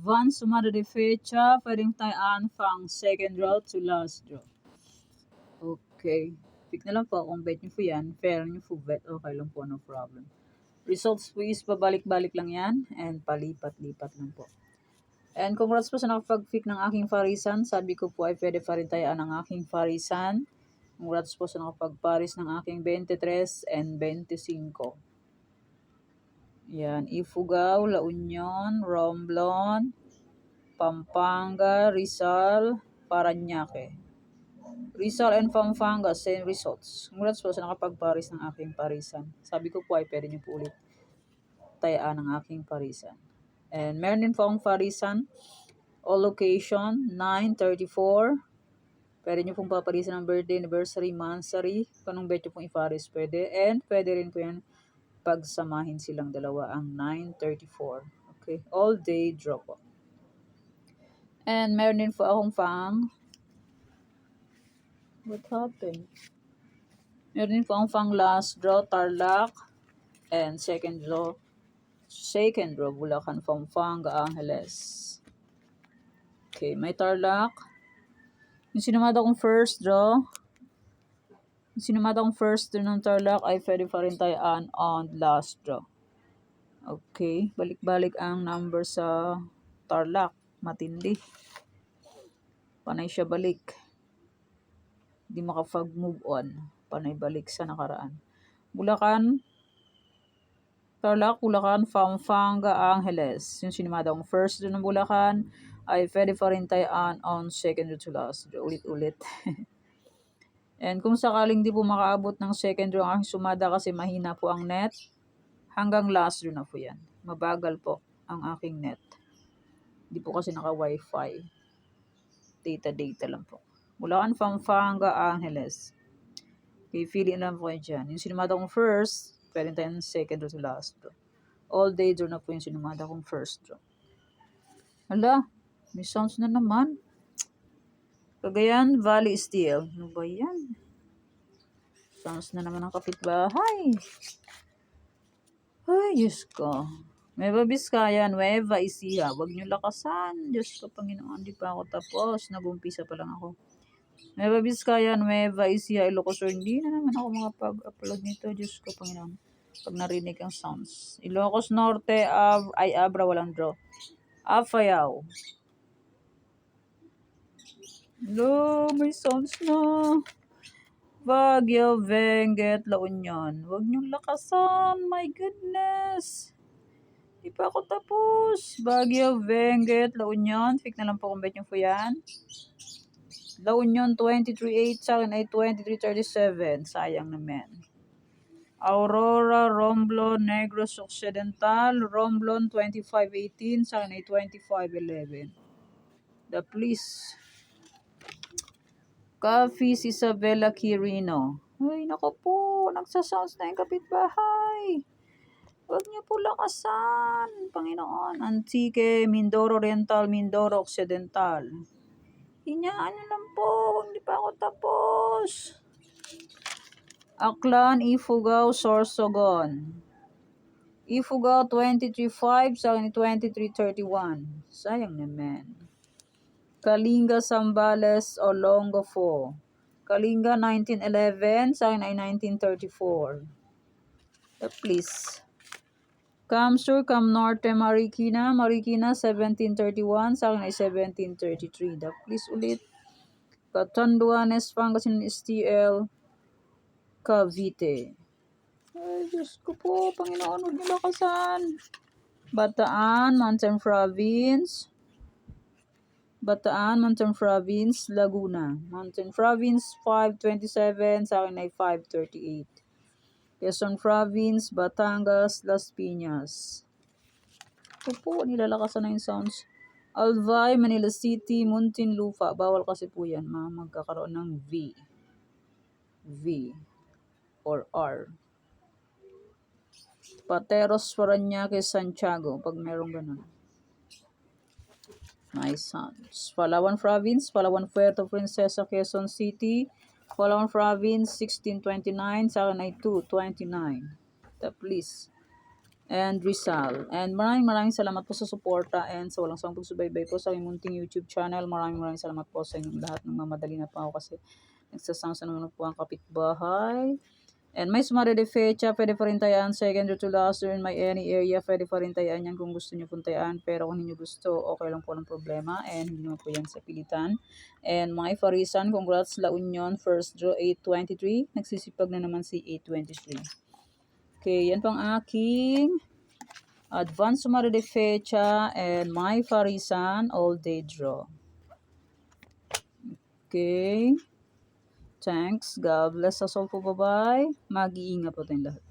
advance sumada de fecha, pwedeng tayo from second draw to last draw. Okay. Pick na lang po kung bet nyo po yan. Fair nyo po bet. Okay lang po, no problem. Results po is pabalik-balik lang yan. And palipat-lipat lang po. And congrats po sa nakapag-pick ng aking parisan. Sabi ko po ay pwede pa rin tayo ng aking parisan. Congrats po sa nakapag-paris ng aking 23 and 25. Yan. Ifugao, La Union, Romblon, Pampanga, Rizal, Parañaque. Rizal and Pampanga, same results. Congrats po sa nakapag-paris ng aking parisan. Sabi ko po ay pwede nyo po ulit tayaan ng aking parisan. And meron din po akong parisan. All location, 934. Pwede nyo pong paparisan ng birthday, anniversary, monthsary. Kanong bet nyo pong iparis pwede. And pwede rin po yan pagsamahin silang dalawa ang 934. Okay, all day draw po. And meron din po akong what happened? Meron din po akong last draw, Tarlac. And second draw, Bulacan, Pampanga, Angeles. Okay, may Tarlac. Yung sinumada kong first draw ng Tarlac ay pwede pa rin tayo on last draw. Okay, balik-balik ang number sa Tarlac. Matindi. Panay siya balik. Hindi makapag-move on. Panay balik sa nakaraan. Bulacan, Tarlac, Bulacan, Pampanga, Angeles. Yung sinumada kong first draw ng Bulacan ay pwede pa rin tayo on second draw to last draw. Ulit-ulit. And kung sakaling di po makaabot ng second draw ang aking sumada kasi mahina po ang net, hanggang last draw na po yan. Mabagal po ang aking net. Di po kasi naka-wifi. Data lang po. Bulacan, Pampanga, Angeles. Okay, feeling lang po kayo dyan. Yung sinumada kong first, pwede tayo ng second draw to last draw. All day draw na po yung sinumada kong first draw. Hala, may sounds na naman. Cagayan Valley Steel. Ano ba yan? Sounds na naman ang kapitbahay. Ay, Diyos ko. Nueva Vizcaya, Nueva Ecija. Huwag niyo lakasan. Diyos ko, Panginoon, di pa ako tapos. Nag-umpisa pa lang ako. Nueva Vizcaya, Nueva Ecija, Ilocos Sur. Hindi na naman ako makapag-upload nito. Diyos ko, Panginoon. Pag narinig ang sounds. Ilocos Norte, Abra, walang draw. Apayao. Hello, may sounds na. Baguio, Benguet, La Union. Huwag niyong lakasan. My goodness. Di pa ako tapos. Baguio, Benguet, La Union. Pick na lang po kung bet niyo po yan. La Union 23.8. Sa akin ay 23.37. Sayang naman. Aurora, Romblon, Negros Occidental. Romblon 25.18. Sa akin ay 25.11. The please. Coffee, Isabela Quirino. Ay, nako po. Nagsasounds na yung kapitbahay. Huwag niyo po lakasan, Panginoon. Antique, Mindoro Oriental, Mindoro Occidental. Hinyaan niyo lang po. Hindi pa ako tapos. Aklan, Ifugao, Sorsogon. Ifugao 23.5, sa akin 23.31. Sayang naman. Kalinga, Zambales, Olongo 4. Kalinga 1911, sa akin ay 1934. Please. Cam Sur, Cam Norte, Marikina 1731, sa akin ay 1733. Please ulit. Catanduanes, Pangasinan, STL, Cavite. Ay, Diyos ko po, Panginoon, huwag niyo lakasan. Bataan, Mountain Province, Laguna. Mountain Province, 527, sa akin ay 538. Quezon Province, Batangas, Las Piñas. Ito po, nilalakasan na yung sounds. Albay, Manila City, Muntinlupa. Bawal kasi po yan, magkakaroon ng V or R. Pateros, Parañaque, Santiago, pag merong ganun. Nice sounds. Palawan Province, Palawan, Puerto Princesa, Quezon City. Palawan Province, 1629. Sa akin ay 229. Please. and Rizal. And maraming salamat po sa suporta and sa walang sawang pagsubaybay po sa aking munting YouTube channel. Maraming salamat po sa inyong lahat. Nagmamadali na po ako kasi nagsasangsa naman po ang kapitbahay. And may sumarede fecha, pwede pa rin tayaan second to last in my any area, pwede pa rin tayaan yan kung gusto nyo pong tayaan. Pero kung hindi nyo gusto, okay lang po ng problema and hindi naman po yan sa pilitan. And my Farisan, congrats La Union, first draw 823. Nagsisipag na naman si 823. Okay, yan pang aking advance sumarede fecha and my Farisan all day draw. Okay. Thanks. God bless us all po. Bye-bye. Mag-iingat po tayong lahat.